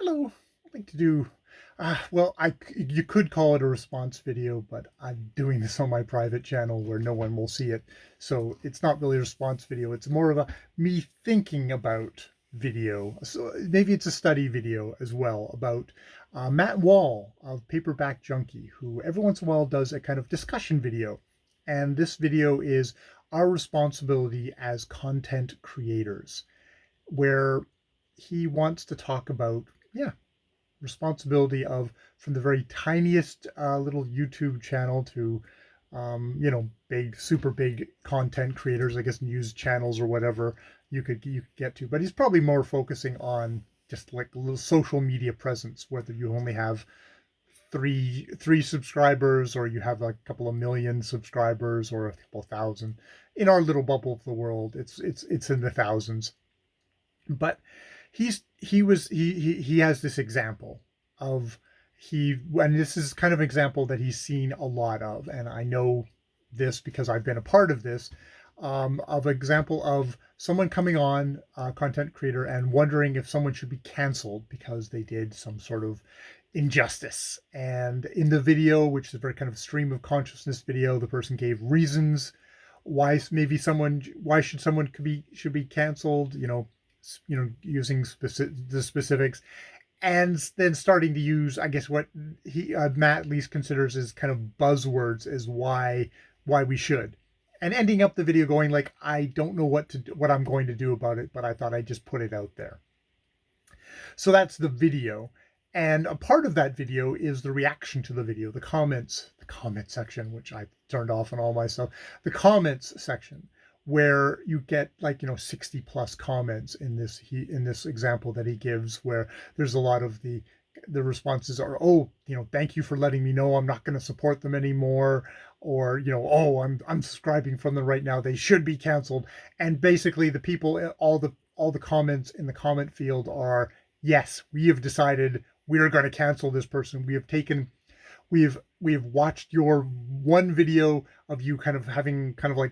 Hello, I'd like to do, you could call it a response video, but I'm doing this on my private channel where no one will see it. So it's not really a response video. It's more of a me thinking about video. So maybe it's a study video as well about Matt Wall of Paperback Junkie, who every once in a while does a kind of discussion video. And this video is our responsibility as content creators, where he wants to talk about, responsibility of from the very tiniest little YouTube channel to, big, super big content creators, I guess news channels or whatever you could get to. But he's probably more focusing on just like a little social media presence, whether you only have three subscribers or you have like a couple of million subscribers or a couple thousand. In our little bubble of the world, it's in the thousands. But he has this example of and this is kind of an example that he's seen a lot of, and I know this because I've been a part of this, of example of someone coming on, a content creator, and wondering if someone should be canceled because they did some sort of injustice. And in the video, which is a very kind of stream of consciousness video, the person gave reasons why should someone should be canceled, using the specifics, and then starting to use, I guess, what Matt at least considers as kind of buzzwords as why we should, and ending up the video going like, I don't know what I'm going to do about it, but I thought I'd just put it out there. So that's the video. And a part of that video is the reaction to the video, the comment section, which I turned off on all my stuff, the comments section, where you get 60 plus comments in this example that he gives, where there's a lot of the responses are, oh, thank you for letting me know I'm not going to support them anymore, or oh, I'm subscribing from them right now, they should be canceled. And basically the people, all the comments in the comment field are, yes, we have decided we are going to cancel this person. We have watched your one video of you kind of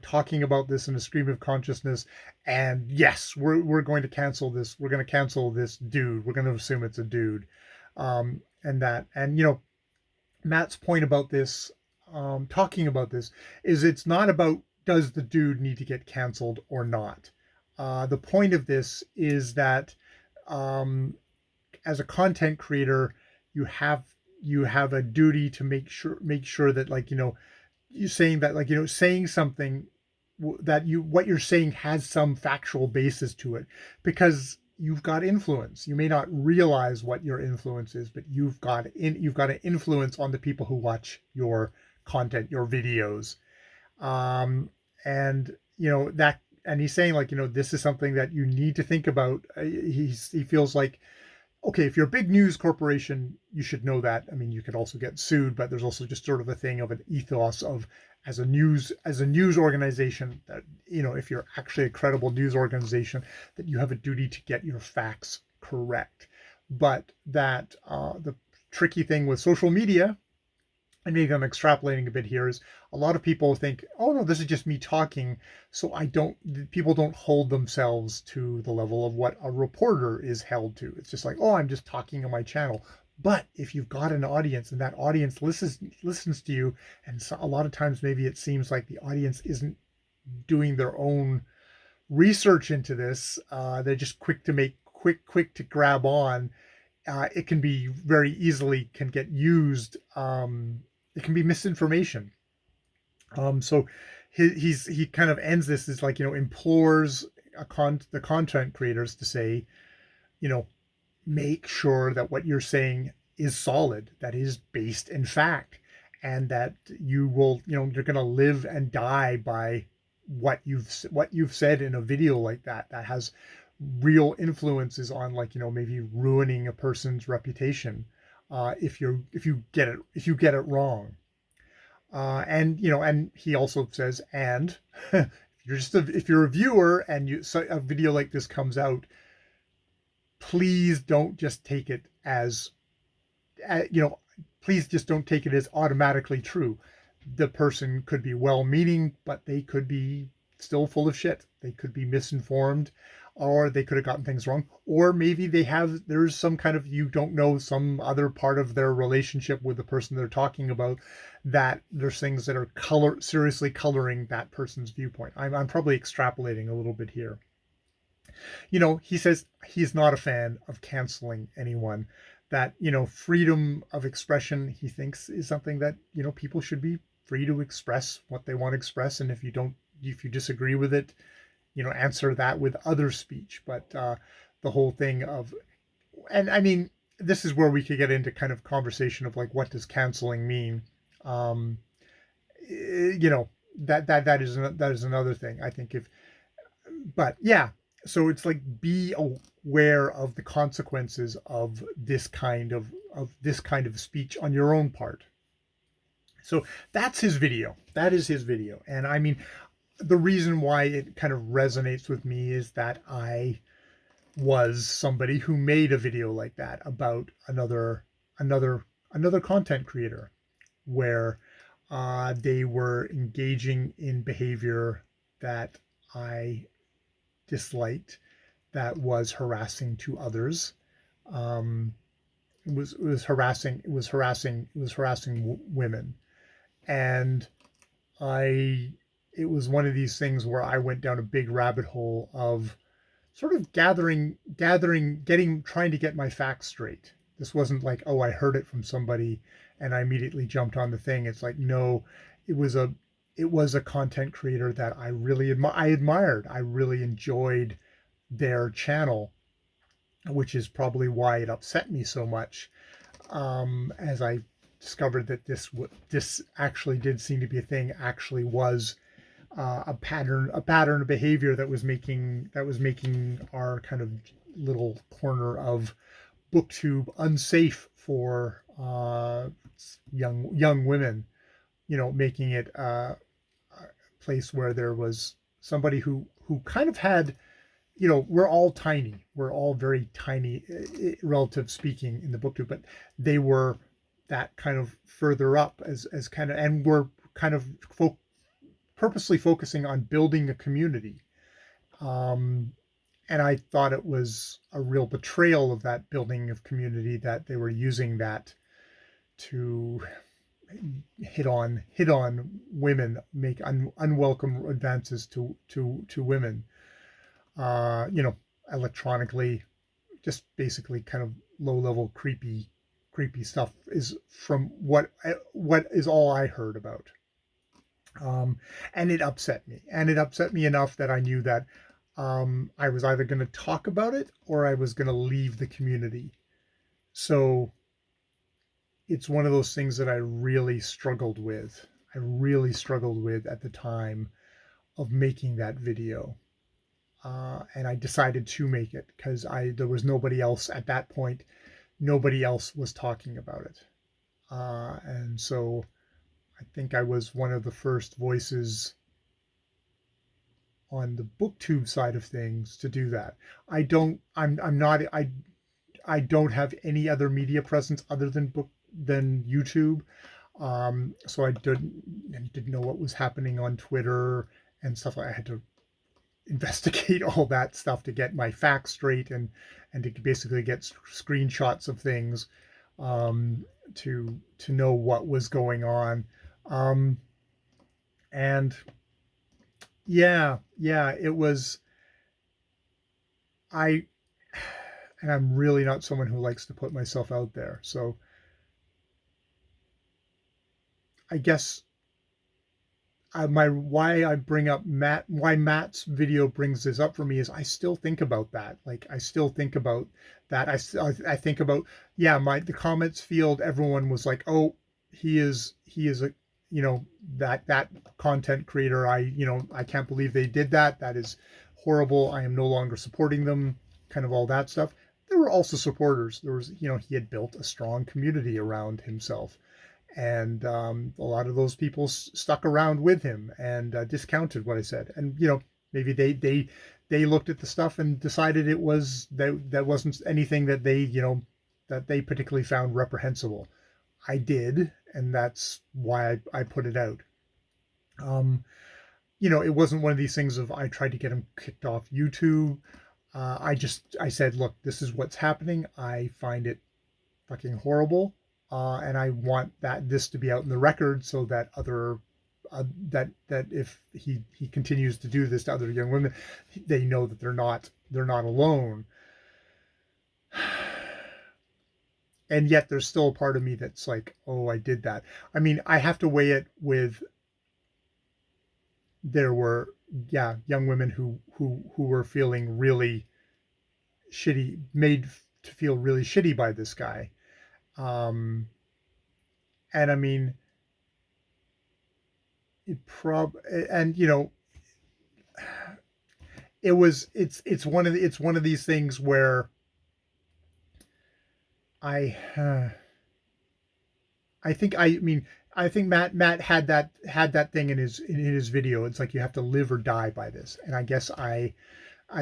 talking about this in a stream of consciousness, and yes, we're going to cancel this. We're going to cancel this dude. We're going to assume it's a dude. And Matt's point about this, talking about this, is it's not about does the dude need to get canceled or not. The point of this is that, as a content creator, you have a duty to make sure that, you're saying that, saying something that what you're saying has some factual basis to it, because you've got influence. You may not realize what your influence is, but you've got an influence on the people who watch your content, your videos. And that, and he's saying this is something that you need to think about. He feels like, okay, if you're a big news corporation, you should know that. I mean, you could also get sued, but there's also just sort of a thing of an ethos of, as a news organization, that, if you're actually a credible news organization, that you have a duty to get your facts correct. But that the tricky thing with social media, and maybe I'm extrapolating a bit here, is a lot of people think, oh no, this is just me talking, so people don't hold themselves to the level of what a reporter is held to. It's just like, oh, I'm just talking on my channel. But if you've got an audience and that audience listens to you, and so a lot of times maybe it seems like the audience isn't doing their own research into this, they're just quick to grab on, it can be very easily can get used. It can be misinformation. So he kind of ends this as implores the content creators to say, make sure that what you're saying is solid, that is based in fact, and that you will, you're going to live and die by what you've said in a video like that has real influences on, maybe ruining a person's reputation, if you get it wrong. And he also says, and if you're a viewer and a video like this comes out, please don't just take it as, please just don't take it as automatically true. The person could be well-meaning, but they could be still full of shit. They could be misinformed, or they could have gotten things wrong, or maybe there's some kind of, you don't know, some other part of their relationship with the person they're talking about, that there's things that are seriously coloring that person's viewpoint. I'm probably extrapolating a little bit here. He says he's not a fan of canceling anyone, that, freedom of expression, he thinks, is something that, people should be free to express what they want to express. And if you disagree with it, answer that with other speech. But the whole thing of, and I mean, this is where we could get into kind of conversation of like, what does canceling mean? Um, that is another thing, I think. But yeah, so it's like, be aware of the consequences of this kind of speech on your own part. So that's his video. That is his video. And I mean, the reason why it kind of resonates with me is that I was somebody who made a video like that about another content creator, where they were engaging in behavior that I disliked, that was harassing to others. It was harassing women, and it was one of these things where I went down a big rabbit hole of sort of trying to get my facts straight. This wasn't like, oh, I heard it from somebody and I immediately jumped on the thing. It's like, no, it was a content creator that I really admired. I really enjoyed their channel, which is probably why it upset me so much, as I discovered that this actually did seem to be a thing, actually was a pattern of behavior that was making our kind of little corner of booktube unsafe for young women, making it a place where there was somebody who kind of had, we're all tiny, we're all very tiny, relative speaking, in the booktube, but they were that kind of further up as kind of, and we're kind of purposely focusing on building a community. And I thought it was a real betrayal of that building of community, that they were using that to hit on women, make unwelcome advances to women, electronically, just basically kind of low level creepy stuff, is from what is all I heard about. And it upset me enough that I knew that I was either going to talk about it or I was going to leave the community. So it's one of those things that I really struggled with. At the time of making that video. And I decided to make it because there was nobody else at that point. Nobody else was talking about it. And so I think I was one of the first voices on the booktube side of things to do that. I don't have any other media presence other than YouTube. So I didn't know what was happening on Twitter and stuff. I had to investigate all that stuff to get my facts straight, and to basically get screenshots of things, to know what was going on. And yeah, it was, and I'm really not someone who likes to put myself out there. So I guess why Matt's video brings this up for me is I still think about that. Like, I still think about that. I think about, the comments field, everyone was like, oh, he is a, that content creator. I can't believe they did that. That is horrible. I am no longer supporting them, kind of all that stuff. There were also supporters. There was, he had built a strong community around himself. And a lot of those people stuck around with him and discounted what I said. And maybe they looked at the stuff and decided it was that wasn't anything that they particularly found reprehensible. I did, and that's why I put it out. It wasn't one of these things of I tried to get him kicked off YouTube. I said, look, this is what's happening. I find it fucking horrible, and I want this to be out in the record so that other that if he continues to do this to other young women, they know that they're not alone. And yet there's still a part of me that's like, oh, I did that. I mean, I have to weigh it with, there were, yeah, young women who were feeling really shitty, made to feel really shitty by this guy. um and I mean, it and it's one of these things where I I mean, I think Matt had that thing in his video. It's like, you have to live or die by this, and I guess I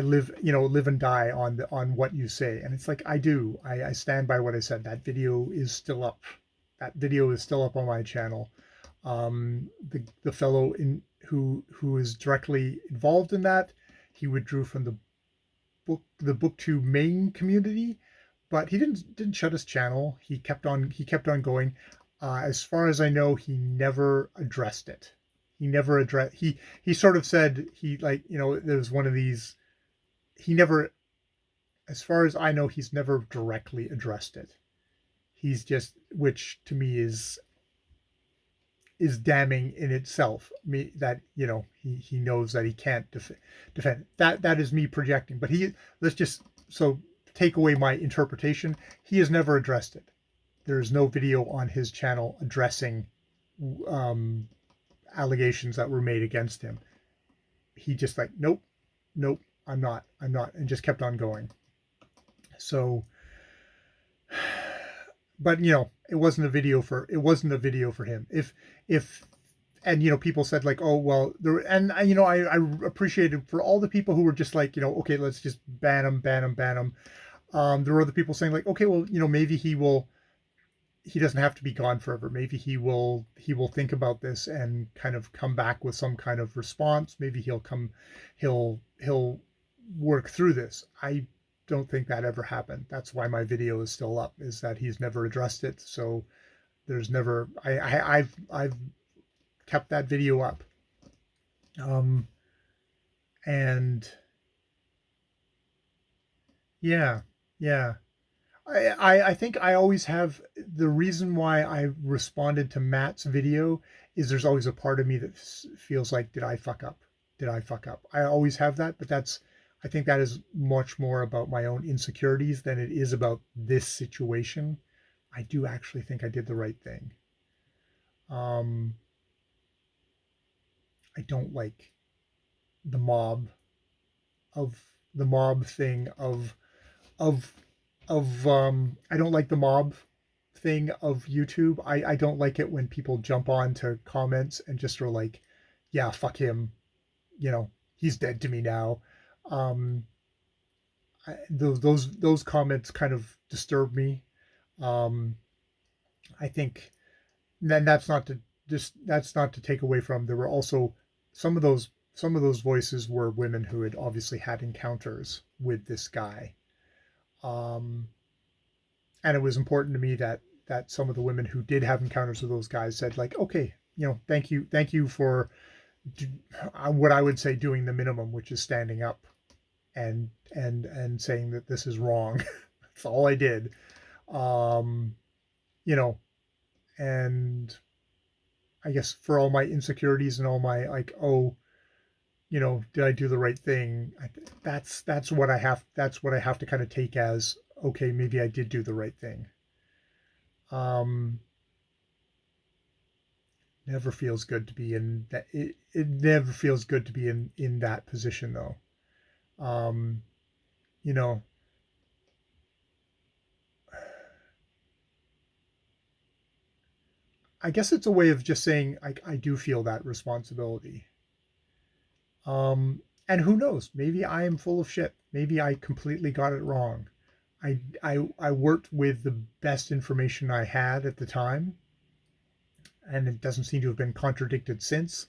live, live and die on what you say. And it's like, I stand by what I said. That video is still up. That video is still up on my channel. The fellow who is directly involved in that, he withdrew from the booktube main community, but he didn't shut his channel. He kept on going. As far as I know, he never addressed it. He sort of said, there's one of these. He never, as far as I know, he's never directly addressed it. He's just, which to me is damning in itself. Me that he knows that he can't defend that. That is me projecting. But let's just, so take away my interpretation. He has never addressed it. There's no video on his channel addressing allegations that were made against him. He just like, nope, nope, I'm not, and just kept on going. So, but it wasn't a video for him. If and people said like, oh well, there, and I appreciated for all the people who were just like, okay, let's just ban him. There were other people saying like, okay, well, maybe he doesn't have to be gone forever. Maybe he will think about this and kind of come back with some kind of response. Maybe he'll work through this. I don't think that ever happened. That's why my video is still up, is that he's never addressed it. So there's never, I've kept that video up. And yeah, yeah. I think I always have, the reason why I responded to Matt's video is there's always a part of me that feels like, did I fuck up? Did I fuck up? I always have that, but I think that is much more about my own insecurities than it is about this situation. I do actually think I did the right thing. I don't like the mob thing of I don't like the mob thing of YouTube. I don't like it when people jump on to comments and just are like, yeah, fuck him, he's dead to me now. um those comments kind of disturb me. I think, then that's not to take away from, there were also some of those voices were women who had obviously had encounters with this guy. um and it was important to me that some of the women who did have encounters with those guys said like, okay, thank you for what I would say doing the minimum, which is standing up and saying that this is wrong. That's all I did. um you know and I guess for all my insecurities and all my like, oh, did I do the right thing? That's what I have to kind of take as, okay, maybe I did do the right thing. um Never feels good to be in that. It never feels good to be in that position though. um you know I guess it's a way of just saying, I do feel that responsibility. And who knows, maybe I am full of shit, maybe I completely got it wrong. I worked with the best information I had at the time, and it doesn't seem to have been contradicted since.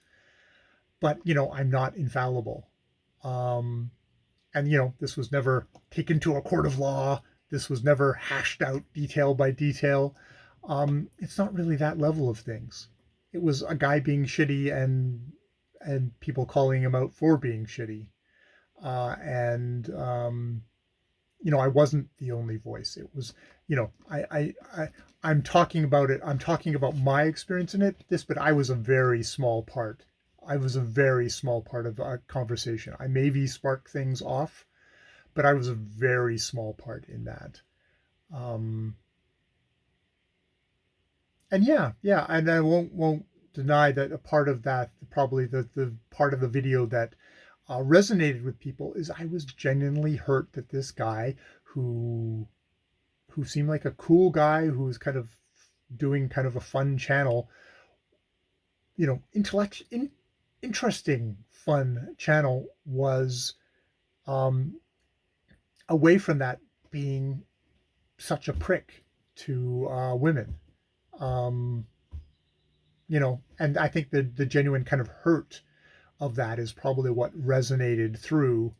But I'm not infallible. um And, this was never taken to a court of law. This was never hashed out detail by detail. It's not really that level of things. It was a guy being shitty and people calling him out for being shitty. And I wasn't the only voice. It was, I'm talking about it. I'm talking about my experience in this, but I was a very small part. I was a very small part of a conversation. I maybe sparked things off, but I was a very small part in that. And yeah, and I won't deny that a part of that, probably the part of the video that resonated with people, is I was genuinely hurt that this guy who seemed like a cool guy who was kind of doing kind of a fun channel, interesting, fun channel, was away from that being such a prick to women. And I think the genuine kind of hurt of that is probably what resonated through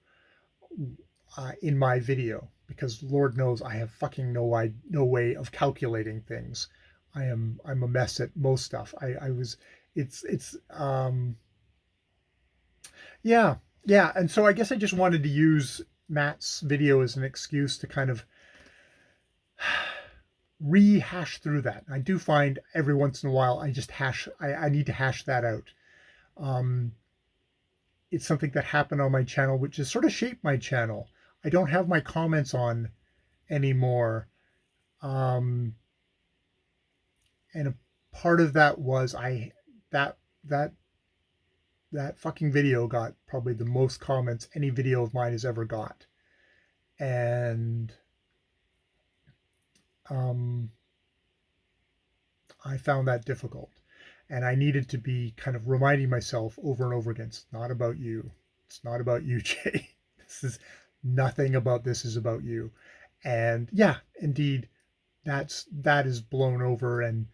in my video, because Lord knows I have fucking no way of calculating things. I'm a mess at most stuff. I was it's yeah, and so I guess I just wanted to use Matt's video as an excuse to kind of rehash through that. I do find every once in a while I need to hash that out. It's something that happened on my channel, which has sort of shaped my channel. I don't have my comments on anymore. And a part of that was that fucking video got probably the most comments any video of mine has ever got. And I found that difficult. And I needed to be kind of reminding myself over and over again, it's not about you. It's not about you, Jay. This is nothing about this is about you. And yeah, indeed, that is blown over, and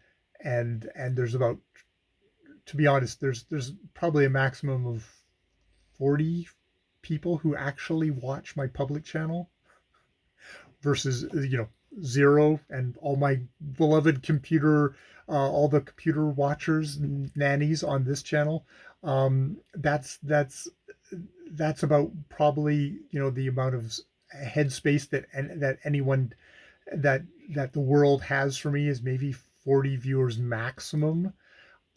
there's about, to be honest, there's probably a maximum of 40 people who actually watch my public channel versus 0 and all my beloved computer, all the computer watchers, nannies on this channel. That's about probably the amount of headspace that anyone that the world has for me, is maybe 40 viewers maximum,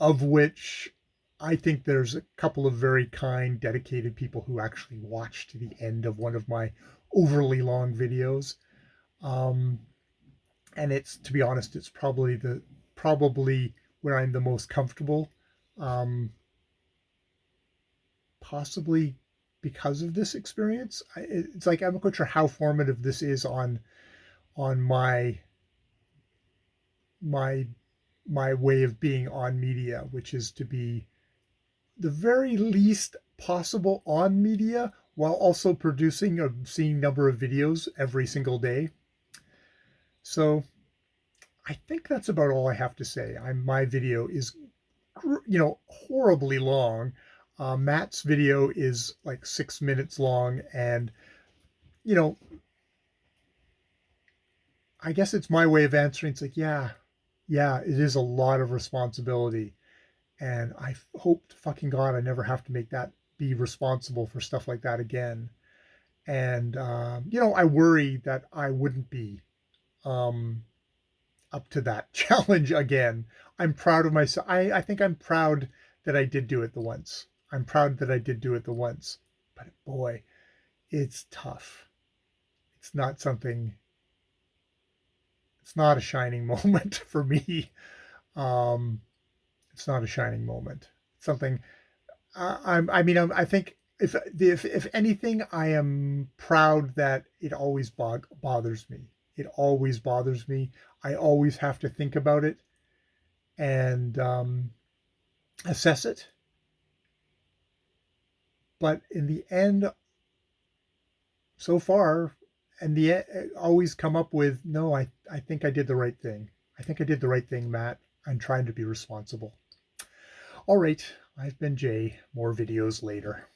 of which I think there's a couple of very kind, dedicated people who actually watch to the end of one of my overly long videos. And it's, to be honest, it's probably where I'm the most comfortable, possibly because of this experience. It's like, I'm not quite sure how formative this is on my way of being on media, which is to be the very least possible on media while also producing a obscene number of videos every single day. So I think that's about all I have to say. My video is, horribly long. Matt's video is like 6 minutes long, and I guess it's my way of answering. It's like, yeah, it is a lot of responsibility, and I hope to fucking God I never have to be responsible for stuff like that again. And I worry that I wouldn't be up to that challenge again. I'm proud of myself. I think I'm proud that I did do it the once. I'm proud that I did do it the once. But boy, it's tough. It's not a shining moment for me. It's not a shining moment. Something I think if anything, I am proud that it always bothers me. It always bothers me. I always have to think about it and assess it. But in the end, so far, always come up with, no, I think I did the right thing. I think I did the right thing, Matt. I'm trying to be responsible. All right, I've been Jay. More videos later.